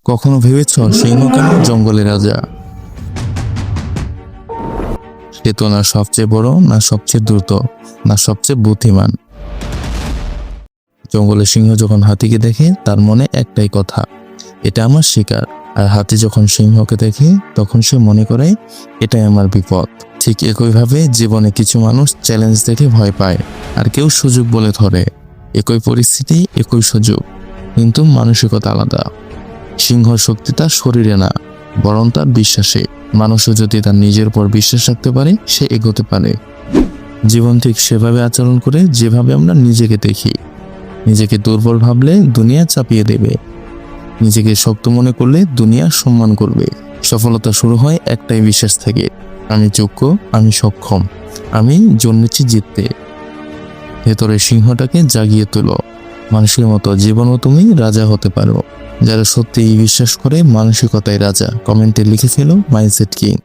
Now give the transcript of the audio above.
কখনো ভেবেছ সিংহ কেন জঙ্গলের রাজা? সে তো না সবচেয়ে বড়, না সবচেয়ে দ্রুত, না সবচেয়ে বুদ্ধিমান। জঙ্গলের সিংহ যখন হাতিকে দেখে তার মনে একটাই কথা, এটা আমার শিকার। আর হাতি যখন সিংহকে দেখে তখন সে মনে করে এটাই আমার বিপদ। ঠিক একইভাবে জীবনে কিছু মানুষ চ্যালেঞ্জ দেখে ভয় পায়, আর কেউ সুযোগ বলে ধরে। একই পরিস্থিতি, একই সুযোগ, কিন্তু মানসিকতা আলাদা। সিংহর শক্তি তার শরীরে না, বরং তার বিশ্বাসে। মানুষও যদি তার নিজের উপর বিশ্বাস রাখতে পারে, সে এগোতে পারে। জীবন ঠিক সেভাবে আচরণ করে যেভাবে আমরা নিজেকে দেখি। নিজেকে দুর্বল ভাবলে দুনিয়া চাপিয়ে দেবে, নিজেকে শক্ত মনে করলে দুনিয়া সম্মান করবে। সফলতা শুরু হয় একটাই বিশ্বাস থেকে, আমি যোগ্য, আমি সক্ষম, আমি জন্মেছি জিততে। ভেতরের সিংহটাকে জাগিয়ে তোলো। মানুষের মতো জীবনও তুমি রাজা হতে পারো। যারা সত্যি বিশ্বাস করে মানসিকতায় রাজা, কমেন্টে লিখে ফেলো মাইন্ডসেট কিং।